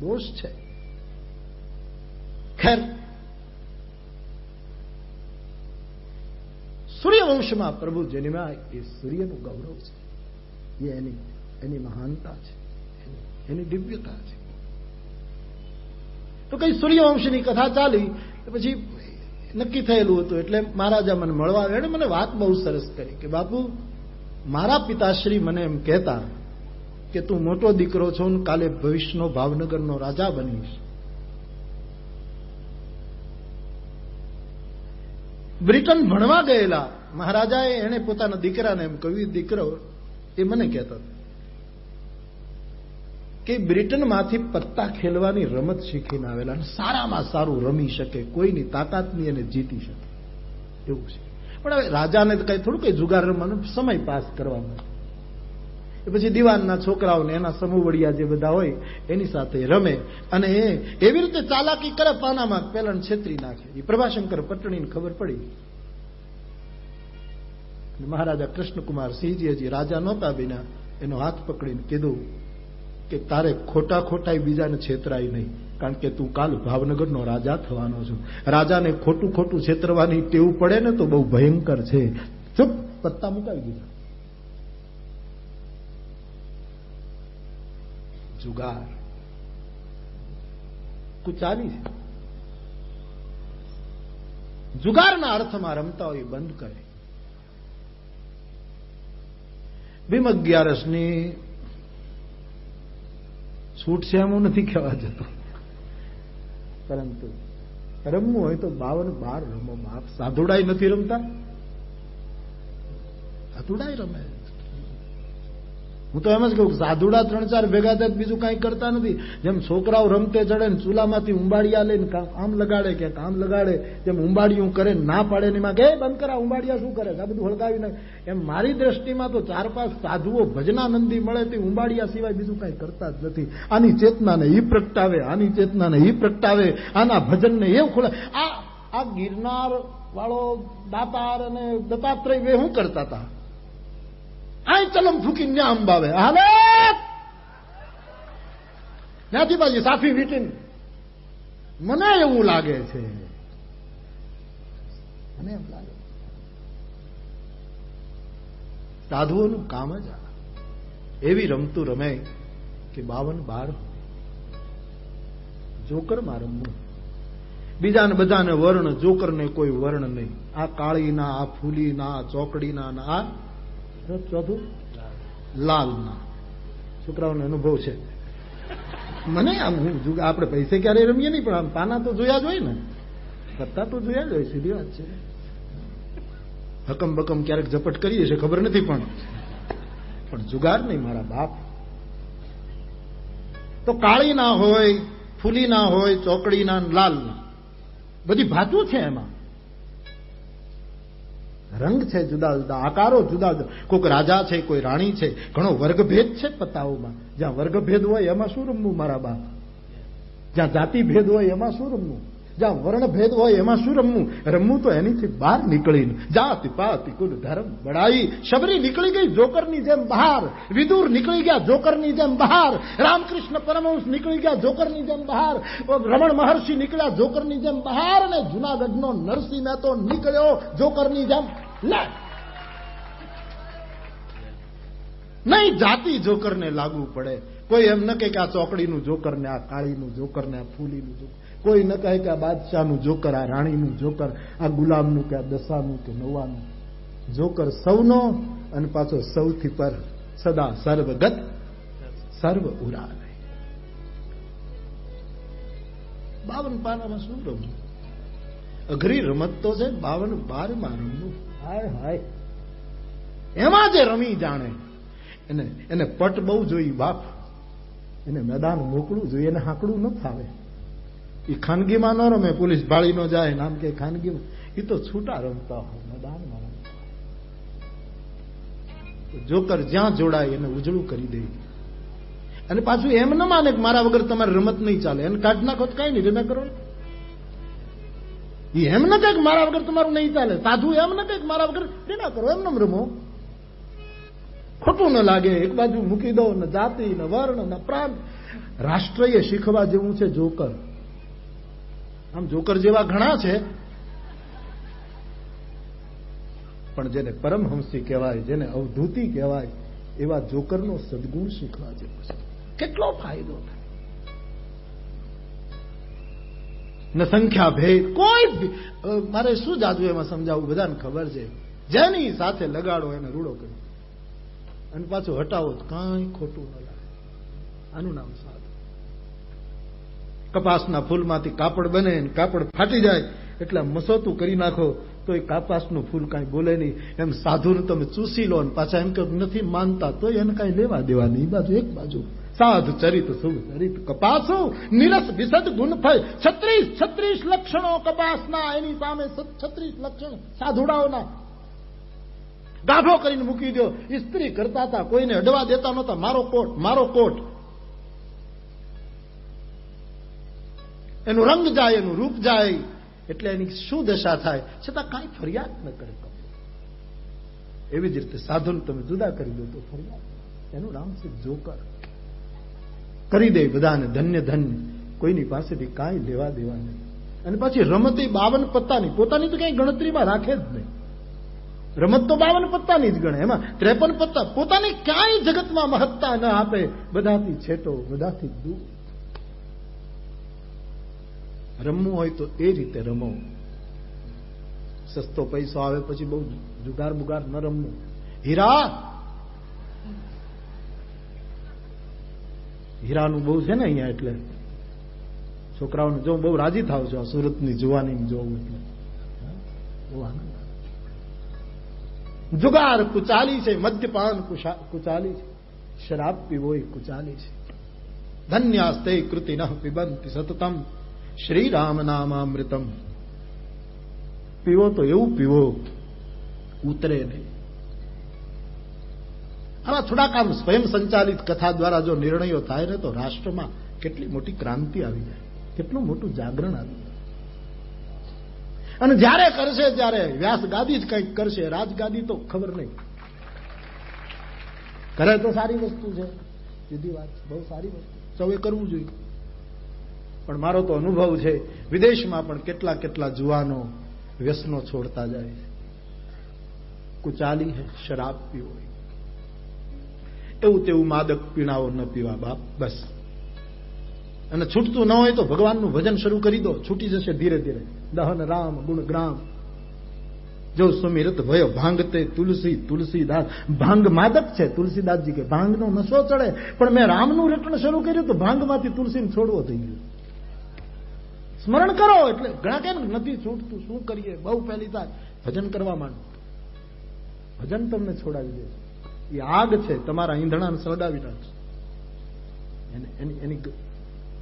દોષ છે. ખેર, સૂર્યવંશમાં પ્રભુ જન્મ્યા એ સૂર્યનું ગૌરવ છે, એ એની મહાનતા છે, એની દિવ્યતા છે. તો કઈ સૂર્યવંશની કથા ચાલી, પછી નક્કી થયેલું હતું. એટલે મહારાજા મને મળવા આવ્યા. એને મને વાત બહુ સરસ કરી કે બાપુ, મારા પિતાશ્રી મને એમ કહેતા કે તું મોટો દીકરો છો ને કાલે ભવિષ્યનો ભાવનગરનો રાજા બનીશ. બ્રિટન ભણવા ગયેલા મહારાજાએ એને પોતાના દીકરાને એમ કહ્યું, દીકરો એ મને કહેતો કે બ્રિટનમાંથી પત્તા ખેલવાની રમત શીખીને આવેલા, અને સારામાં સારું રમી શકે, કોઈની તાકાતની એને જીતી શકે એવું છે. પણ હવે રાજાને તો કઈ થોડું કઈ જુગાર રમવાનો, સમય પાસ કરવાનો. પછી દિવાનના છોકરાઓને એના સમૂહવડિયા જે બધા હોય એની સાથે રમે, અને એ એવી રીતે ચાલાકી કરે, પાનામાં પેલા છેતરી નાખે. એ પ્રભાશંકર પટણીને ખબર પડી. મહારાજા કૃષ્ણકુમાર સિંહજી હજી રાજા નહોતા બન્યા, એનો હાથ પકડીને કીધું કે તારે ખોટા બીજાને છેતરાય નહીં, કારણ કે તું કાલ ભાવનગરનો રાજા થવાનો છો. રાજાને ખોટું છેતરવાની ટેવ પડે ને તો બહુ ભયંકર છે. ચૂપ, પત્તા મુકાવી દીધા. જુગાર કુચાલી છે. જુગારના અર્થમાં રમતા હોય બંધ કરે. ભીમ 11ની છૂટ છે એમ નથી કહેવા જતો, પરંતુ રમવું હોય તો 52 રમો. બાપ, સાધુડાઈ નથી રમતા? સાધુડાઈ રમે. હું તો એમ જ કહું, સાધુડા 3-4 ભેગા થાય બીજું કઈ કરતા નથી. જેમ છોકરાઓ રમતે ચડે ને ચૂલામાંથી ઉંબાડિયા લઈને આમ લગાડે કે આમ લગાડે, જેમ ઉંબાડિયું કરે ના પાડે ને એમાં કે બંધ કરા, ઉંબાડિયા શું કરે, આ બધું હળગાવી નાખે. એમ મારી દ્રષ્ટિમાં તો 4-5 સાધુઓ ભજનાનંદી મળે તે ઉંબાડિયા સિવાય બીજું કઈ કરતા જ નથી. આની ચેતનાને ઈ પ્રગટાવે, આની ચેતનાને ઈ પ્રગટાવે, આના ભજનને એવું ખોલે. આ ગિરનાર વાળો દાતાર અને દત્તાત્રેય શું કરતા હતા? આ ચલમ ફૂકીને ન્યા અંબાવે, હાલે ત્યાંથી પાછી સાફી વીટીને. મને એવું લાગે છે, મને એમ લાગે સાધુઓનું કામ જ આ એવી રમતું રમે કે 52 જોકરમાં રમવું. બીજાને બધાને વર્ણ, જોકરને કોઈ વર્ણ નહીં. આ કાળીના, આ ફૂલીના, આ ચોકડીના, આ ચોથું લાલના. છોકરાઓને અનુભવ છે. મને આમ આપણે પૈસે ક્યારે રમીએ નહીં, પણ આમ પાના તો જોયા જ હોય ને, પત્તા તો જોયા જ હોય. સીધી વાત છે. હકમ બકમ ક્યારેક ઝપટ કરીએ છે ખબર નથી, પણ જુગાર નહીં મારા બાપ. તો કાળી ના હોય, ફૂલી ના હોય, ચોકડીના, લાલના, બધી ભાતું છે. એમાં રંગ છે જુદા જુદા, આકારો જુદા જુદા. કોઈક રાજા છે, કોઈ રાણી છે. ઘણો વર્ગભેદ છે પત્તાઓમાં. જ્યાં વર્ગભેદ હોય એમાં શું રમવું મારા બાપ? જ્યાં જાતિ ભેદ હોય એમાં શું રમવું? જ્યાં વર્ણ ભેદ હોય એમાં શું રમવું? રમવું તો એનીથી બહાર નીકળીને. જાતિ પાતિ કુલ ધર્મ બડાઈ. શબરી નીકળી ગઈ જોકરની જેમ બહાર, વિદુર નીકળી ગયા જોકરની જેમ બહાર, રામકૃષ્ણ પરમહંસ નીકળી ગયા જોકરની જેમ બહાર, રમણ મહર્ષિ નીકળ્યા જોકરની જેમ બહાર, અને જુનાગઢનો નરસિંહ મહેતો નીકળ્યો જોકરની જેમ. નહીં જાતિ જોકરને લાગુ પડે. કોઈ એમ ન કહે કે આ ચોકડીનું જોકર ને આ કાળીનું જોકર ને આ ફૂલીનું જોકર. કોઈ ન કહે કે આ બાદશાહનું જોકર, આ રાણીનું જોકર, આ ગુલામનું કે આ દશાનું કે નવાનું. જોકર સૌનો અને પાછો સૌથી પર સદા સર્વગત સર્વ ઉરા. 52 પાનામાં શું રમવું? અઘરી રમત તો છે 52 માં રમવું. હાય હાય, એમાં જે રમી જાણે એને પટ બહુ જોઈ બાપ. એને મેદાન મોકળું જોઈએ, એને હાંકડું ન ફાવે. એ ખાનગીમાં ન રમે, પોલીસ ભાળી ન જાય નામ કે ખાનગીમાં. એ તો છૂટા રમતા હોય, મેદાનમાં રમતા. જોકર જ્યાં જોડાય એને ઉજળું કરી દે. અને પાછું એમ ન માને કે મારા વગર તમારી રમત નહીં ચાલે, એને કાઢ નાખો તો કઈ નહીં, રમ્યા કરો. એ એમ ન કહે કે મારા વગર તમારું નહીં ચાલે. સાધુ એમ ન કહે કે મારા વગર રમ્યા કરો, એમ રમો. ખોટું ન લાગે, એક બાજુ મૂકી દો. ન જાતિ, ન વર્ણ, ન પ્રાંત. રાષ્ટ્રએ શીખવા જેવું છે જોકર. આમ જોકર જેવા ઘણા છે, પણ જેને પરમહંસી કહેવાય, જેને અવધૂતિ કહેવાય, એવા જોકરનો સદગુણ શીખવા જેવો છે. કેટલો ફાયદો થાય. ન સંખ્યા ભેદ કોઈ. મારે શું જાદુ એમાં સમજાવવું, બધાને ખબર છે. જેની સાથે લગાડો એને રૂડો કર્યો અને પાછું હટાવો તો કાંઈ ખોટું ન લાગે. આનું નામ સાધુ. કપાસના ફૂલમાંથી કાપડ બને, કાપડ ફાટી જાય એટલે મસોતું કરી નાખો તો એ કપાસનું ફૂલ કાંઈ બોલે નહીં. એમ સાધુને તમે ચૂસી લો ને પાછા એમ કે નથી માનતા તો એને કાંઈ લેવા દેવા નહીં. બાજુ એક બાજુ સાધુ ચરિત શુભ ચરિત કપાસો નિરસ વિસદ ગુણ ફળ. 36 લક્ષણો કપાસના, એની સામે 36 લક્ષણ સાધુડાઓના. ગાભો કરીને મૂકી દો. ઇસ્ત્રી કરતા હતા, કોઈને અડવા દેતા નહોતા. મારો કોટ, મારો કોટ. એનું રંગ જાય, એનું રૂપ જાય, એટલે એની શું દશા થાય, છતાં કાંઈ ફરિયાદ ન કરે. એવી જ રીતે સાધુને તમે જુદા કરી દો તો ફરિયાદ. એનું નામ છે જોકર. કરી દે બધાને ધન્ય ધન્ય, કોઈની પાસેથી કાંઈ લેવા દેવા નહીં. અને પછી રમત 52 પત્તાની, પોતાની તો કઈ ગણતરીમાં રાખે જ નહીં. રમત તો 52 પત્તાની જ ગણે, એમાં 53 પત્તા. પોતાની ક્યાંય જગતમાં મહત્તા ન આપે. બધાથી છેટો, બધાથી દૂર. રમવું હોય તો એ રીતે રમો. સસ્તો પૈસો આવે પછી બહુ જુગાર બુગાર ન રમવું. હીરાનું બહુ છે ને અહીંયા, એટલે છોકરાઓને જો બહુ રાજી થાવ છો. સુરતની જુવાની જોવું એટલે બહુ આનંદ. જુગાર કુચાલી છે, મદ્યપાન કુચાલી છે, શરાબ પીવો એ કુચાલી છે. ધન્યાસ્તે કૃતિ ન પિબંતિ સતતમ શ્રી રામ નામામૃતમ. પીવો તો એવું પીવો ઉતરે નહીં. આવા થોડાક આમ સ્વયં સંચાલિત કથા દ્વારા જો નિર્ણયો થાય ને તો રાષ્ટ્રમાં કેટલી મોટી ક્રાંતિ આવી જાય, કેટલું મોટું જાગરણ આવી જાય. અને જ્યારે કરશે ત્યારે વ્યાસ ગાદી જ કંઈક કરશે, રાજગાદી તો ખબર નહીં. કરે તો સારી વસ્તુ છે, સીધી વાત, બહુ સારી વસ્તુ, સૌએ કરવું જોઈએ. પણ મારો તો અનુભવ છે, વિદેશમાં પણ કેટલા કેટલા જુવાનો વ્યસનો છોડતા જાય છે. કુચાલી હે, શરાબ પીવો, એવું તેવું માદક પીણાઓ ન પીવા બાપ, બસ. અને છૂટતું ન હોય તો ભગવાનનું ભજન શરૂ કરી દો, છૂટી જશે ધીરે ધીરે. દહન રામ ગુણ ગ્રામ જો સુમિરત ભયો ભાંગતે તુલસી તુલસીદાસ. ભાંગ માદક છે, તુલસીદાસજી કે ભાંગનો નશો ચડે, પણ મેં રામનું રટણ શરૂ કર્યું તો ભાંગમાંથી તુલસીને છોડવો થઈ ગયો. સ્મરણ કરો એટલે ઘણા કે નથી છૂટતું, શું કરીએ, બહુ પહેલી થાય. ભજન કરવા માંડો, ભજન તમને છોડાવી દે. એ આગ છે, તમારા ઈંધણાને સળગાવી નાખશે.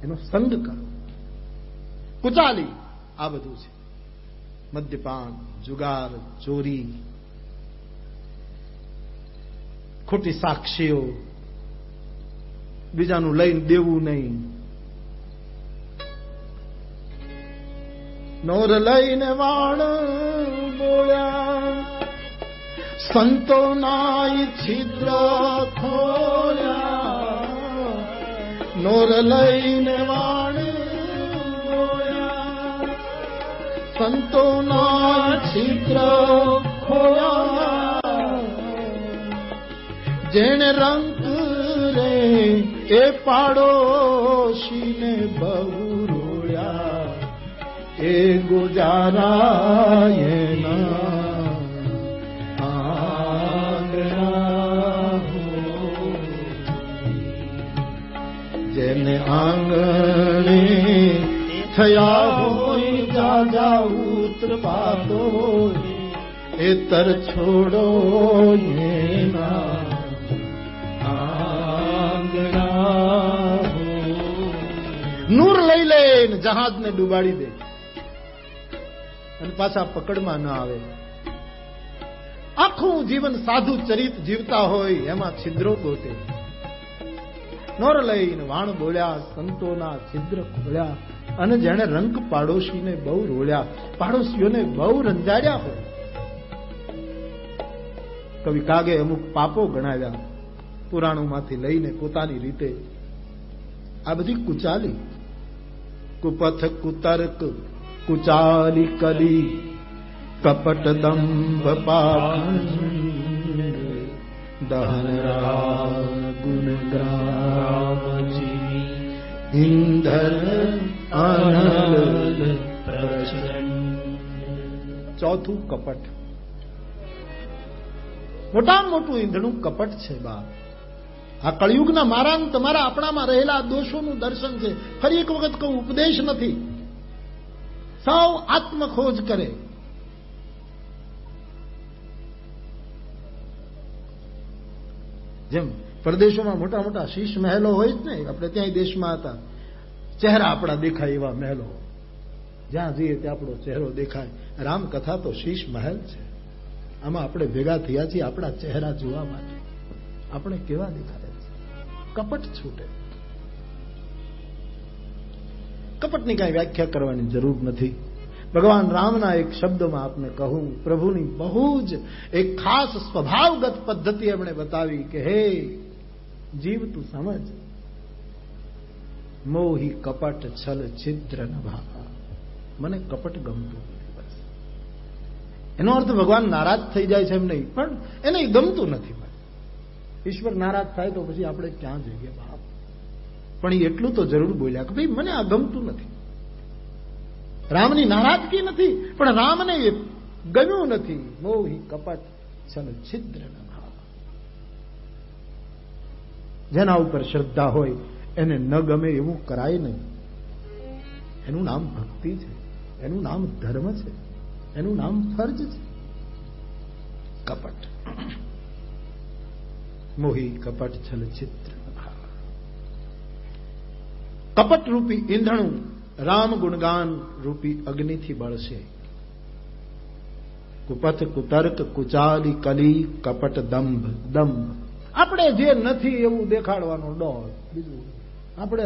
એનો સંગ કરો. કુચાલી આ બધું છે. મદ્યપાન, જુગાર, ચોરી, ખોટી સાક્ષીઓ, બીજાનું લઈને દેવું નહીં. નોર લઈને વાણ બોળ્યા, સંતો નાય છિદ્ર ખોલ્યા. નોર લઈને વાણ બોળ્યા, સંતો ના છિદ્ર ખોલ્યા. જેણે રંગ રે એ પાડોશીને બહુ રોયા, એ ગુજારા એના આંગણા. જેને આંગણે થયા હોય જાજા ઉત્પાતો, એ તર છોડો એના આંગણા. નૂર લઈ લે ને જહાજને ડૂબાડી દે અને પાછા પકડમાં ના આવે. આખું જીવન સાધુ ચરિત જીવતા હોય એમાં છિદ્રો ગોતે. નોર લઈને વાણ બોલ્યા, સંતોના છિદ્ર ખોલ્યા, અને જેણે રંક પાડોશીને બહુ રોળ્યા, પાડોશીઓને બહુ રંજાડ્યા હોય. કવિ કાગે અમુક પાપો ગણાવ્યા પુરાણોમાંથી લઈને પોતાની રીતે. આ બધી કુચાલી, કુપથ કુતર્ક કુચાલી કલી, કપટ દંભ પાખંડ, દહન ગુણ ગ્રામજી, ઇંધન અનલ પ્રચંડ. ચોથું કપટ. મોટામાં મોટું ઈંધણું કપટ છે બાપ. આ કળિયુગના મારા તમારા આપણામાં રહેલા દોષોનું દર્શન છે. ફરી એક વખત કહું, ઉપદેશ નથી. સૌ આત્મખોજ કરે. જેમ પરદેશોમાં મોટા મોટા શીશ મહેલો હોય જ ને, આપણે ત્યાં દેશમાં હતા, ચહેરા આપણા દેખાય એવા મહેલો, જ્યાં જઈએ ત્યાં આપણો ચહેરો દેખાય. રામકથા તો શીશ મહેલ છે. આમાં આપણે ભેગા થયા છીએ આપણા ચહેરા જોવા માટે. આપણે કેવા દેખાય છે? કપટ છૂટે. કપટની કાંઈ વ્યાખ્યા કરવાની જરૂર નથી. ભગવાન રામના એક શબ્દમાં આપને કહું, પ્રભુની બહુ જ એક ખાસ સ્વભાવગત પદ્ધતિ એમણે બતાવી કે હે જીવ તું સમજ, મોહી કપટ છલ છિદ્ર નભા. મને કપટ ગમતું નથી. બસ એનો અર્થ ભગવાન નારાજ થઈ જાય છે એમ નહીં, પણ એને ગમતું નથી. ઈશ્વર નારાજ થાય તો પછી આપણે ક્યાં જઈએ બાપ? પણ એ એટલું તો જરૂર બોલ્યા કે ભાઈ મને આ ગમતું નથી. રામની નારાજગી નથી, પણ રામને એ ગમ્યું નથી. મોહી કપટ છલ છિદ્ર નભા. જેના ઉપર શ્રદ્ધા હોય એને ન ગમે એવું કરાય નહીં. એનું નામ ભક્તિ છે, એનું નામ ધર્મ છે, એનું નામ ફરજ છે. કપટ. મોહી કપટ છલ છિદ્ર નભા. કપટ રૂપી ઈંધણું રામ ગુણગાન રૂપી અગ્નિથી બળશે. કુપથ કુતર્ક કુચાલી કલી કપટ દંભ. દંભ આપણે જે નથી એવું દેખાડવાનો ડોળ. બીજું આપણે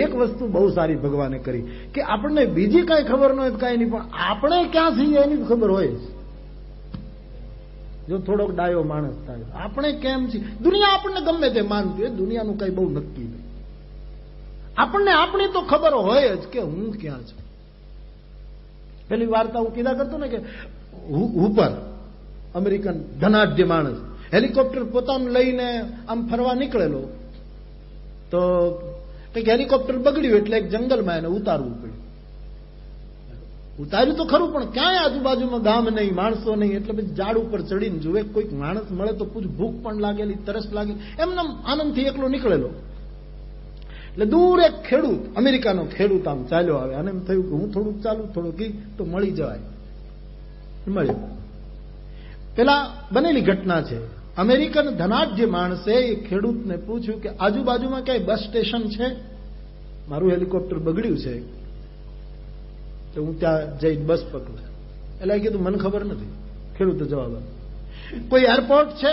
એક વસ્તુ બહુ સારી ભગવાને કરી કે આપણને બીજી કઈ ખબર ન હોય કઈ નહીં, પણ આપણે ક્યાં છીએ એની ખબર હોય જ. જો થોડોક ડાયો માણસ થાય, આપણે કેમ છીએ. દુનિયા આપણને ગમે તે માનતી હોય, દુનિયાનું કઈ બહુ નક્કી નહીં. આપણને આપણી તો ખબર હોય જ કે હું ક્યાં છું. પેલી વાર્તા હું કીધા કરતો ને કે ઉપર અમેરિકન ધનાઢ્ય માણસ હેલિકોપ્ટર પોતાનું લઈને આમ ફરવા નીકળેલો, તો કંઈક હેલિકોપ્ટર બગડ્યું એટલે એક જંગલમાં એને ઉતારવું પડ્યું. ઉતાર્યું તો ખરું, પણ ક્યાંય આજુબાજુમાં ગામ નહીં, માણસો નહીં, એટલે પછી ઝાડ ઉપર ચડીને જુએ કોઈક માણસ મળે તો પૂછ. ભૂખ પણ લાગેલી, તરસ લાગેલી, એમને આનંદથી એકલો નીકળેલો. એટલે દૂર એક ખેડૂત, અમેરિકાનો ખેડૂત આમ ચાલ્યો આવે, અને એમ થયું કે હું થોડુંક ચાલું, થોડુંક તો મળી જવાય. મળ્યું. પેલા બનેલી ઘટના છે. અમેરિકન ધનાઢ્ય માણસે એ ખેડૂતને પૂછ્યું કે આજુબાજુમાં ક્યાંય બસ સ્ટેશન છે? મારું હેલિકોપ્ટર બગડ્યું છે તો હું ત્યાં જઈને બસ પકડું. એટલે કીધું મને ખબર નથી. ખેડૂતે જવાબ આપ્યો. કોઈ એરપોર્ટ છે?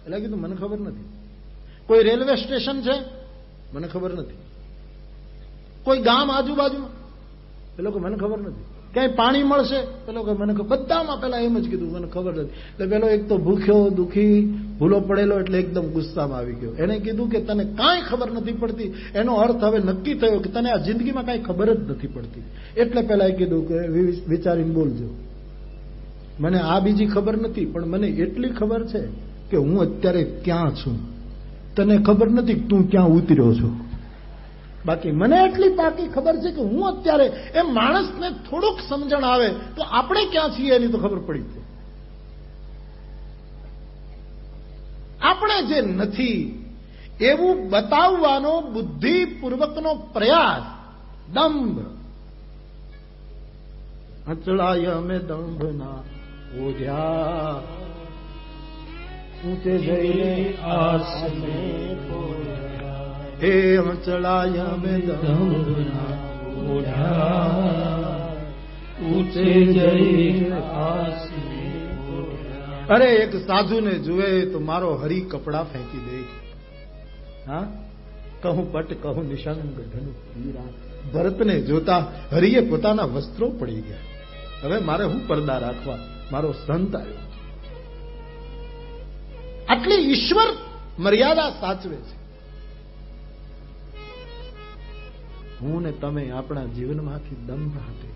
એટલે કીધું મને ખબર નથી. કોઈ રેલવે સ્ટેશન છે? મને ખબર નથી. કોઈ ગામ આજુબાજુમાં? પેલો કે મને ખબર નથી. ક્યાંય પાણી મળશે? પેલો કે મને બધામાં પેલા એમ જ કીધું મને ખબર નથી. એટલે પેલો એક તો ભૂખ્યો દુઃખી ભૂલો પડેલો એટલે એકદમ ગુસ્સામાં આવી ગયો. એને કીધું કે તને કાંઈ ખબર નથી પડતી. એનો અર્થ હવે નક્કી થયો કે તને આ જિંદગીમાં કાંઈ ખબર જ નથી પડતી. એટલે પેલા એ કીધું કે વિચારીને બોલજો. મને આ બીજી ખબર નથી, પણ મને એટલી ખબર છે કે હું અત્યારે ક્યાં છું, તને ખબર નથી તું ક્યાં ઉતર્યો છો. બાકી મને એટલી પાકી ખબર છે કે હું અત્યારે, એ માણસને થોડુંક સમજણ આવે તો આપણે ક્યાં છીએ એની તો ખબર પડી છે. આપણે જે નથી એવું બતાવવાનો બુદ્ધિપૂર્વકનો પ્રયાસ દંભ. અચળાય અમે દંભના ઓઢ્યા, ઊંચે જઈને આસમે પોઢ્યા. હે અચળાય અમે દંભના ઓઢ્યા, ઊંચે જઈને આસમે પોઢ્યા. અરે એક સાધુને જુએ તો મારો હરી કપડા ફેંકી દે. હા, કહું પટ કહું નિશંગ ધનુ પીરા. ભરતને જોતા હરિએ પોતાના વસ્ત્રો પડી ગયા. હવે મારે હું પડદા રાખવા, મારો સંત આવ્યો. આટલી ઈશ્વર મર્યાદા સાચવે છે. હું ને તમે આપણા જીવનમાંથી દંભ હટે,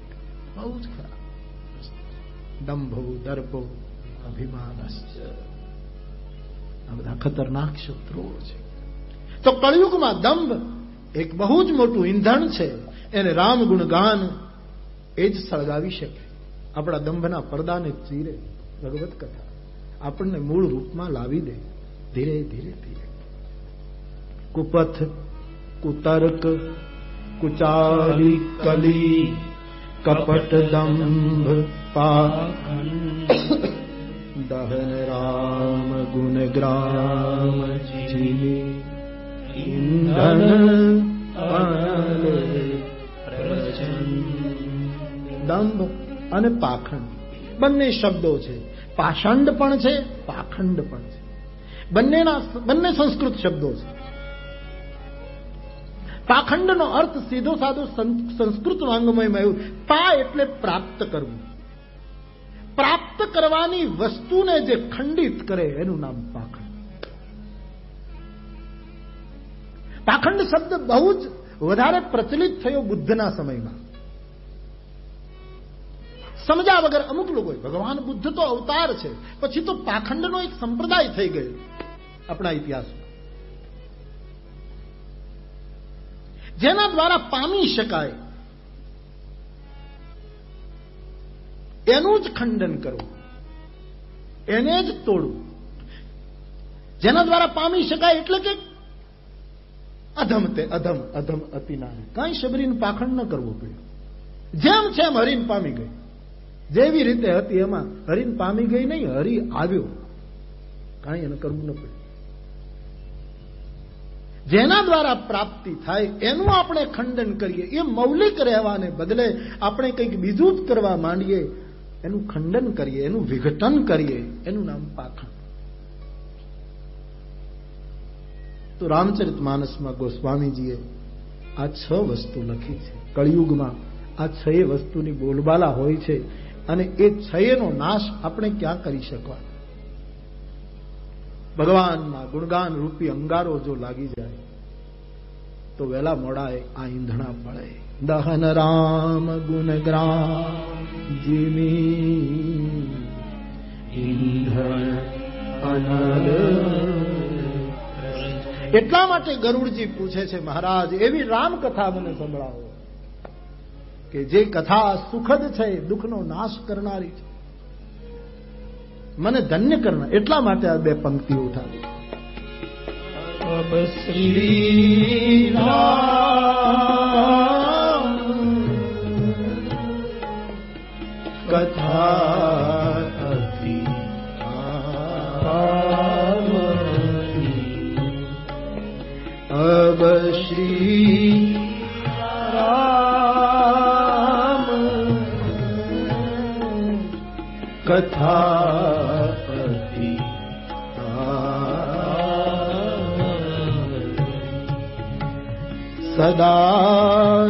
બહુ જ ખરાબ. દંભો, દર્પો, અભિમાનશ્ચ, આ બધા ખતરનાક શત્રુઓ છે. તો કળયુગમાં દંભ એક બહુ જ મોટું ઈંધણ છે. એને રામ ગુણગાન એ જ સળગાવી શકે. આપણા દંભના પડદાને ચીરે. ભગવત કથા આપણને મૂળ રૂપમાં લાવી દે, ધીરે ધીરે ધીરે. કુપથ, કુતર્ક, કુચાલી, કલી, કપટ, દંભ, પાખંડ, દહન રામ ગુણગ્રામ જીવી, ઈંધણ દંભ અને પાખંડ બંને શબ્દો છે. પાષંડ પણ છે, પાખંડ પણ છે. બંને સંસ્કૃત શબ્દો છે. પાખંડનો અર્થ સીધો સાધો સંસ્કૃત વાંગ્મયમાં આવ્યું. પા એટલે પ્રાપ્ત કરવું. પ્રાપ્ત કરવાની વસ્તુને જે ખંડિત કરે એનું નામ પાખંડ. પાખંડ શબ્દ બહુ જ વધારે પ્રચલિત થયો બુદ્ધના સમયમાં. સમજ્યા વગર અમુક લોકો, ભગવાન બુદ્ધ તો અવતાર છે, પછી તો પાખંડનો એક સંપ્રદાય થઈ ગયો આપણા ઇતિહાસમાં, જેના દ્વારા પામી શકાય એનું જ ખંડન કરવું, એને જ તોડવું. જેના દ્વારા પામી શકાય એટલે કે અધમ તે અધમ, અધમ અતિના. કાંઈ શબરીને પાખંડ ન કરવો પડ્યો. જેમ છે એમ હરીને પામી ગઈ. જેવી રીતે હતી એમાં હરીને પામી ગઈ નહીં, હરી આવ્યો. કાંઈ એને કરવું ન પડ્યું. જેના દ્વારા પ્રાપ્તિ થાય એનું આપણે ખંડન કરીએ. એ મૌલિક રહેવાને બદલે આપણે કંઈક બીજું જ કરવા માંડીએ, એનું ખંડન કરીએ, એનું વિઘટન કરીએ, એનું નામ પાખંડ. તો રામચરિત માનસમાં ગોસ્વામીજીએ આ 6 વસ્તુ લખી છે. કળિયુગમાં આ 6 વસ્તુની બોલબાલા હોય છે, અને એ 6નો નાશ આપણે ક્યાં કરી શકવા? ભગવાનના ગુણગાન રૂપી અંગારો જો લાગી જાય તો વહેલા મોડાએ આ ઈંધણા પડે. દહન રામ ગુણગ્રામ જીમી, ઈંધણ અનલ. એટલા માટે ગરુડજી પૂછે છે, મહારાજ એવી રામ કથા મને સંભળાવો કે જે કથા સુખદ છે, દુઃખનો નાશ કરનારી છે, મને ધન્ય કરનાર. એટલા માટે આ 2 પંક્તિઓ ઉઠાવી. અબ શ્રી રામ કથા અતિ અબ શ્રી રામ કથા અતિ સદા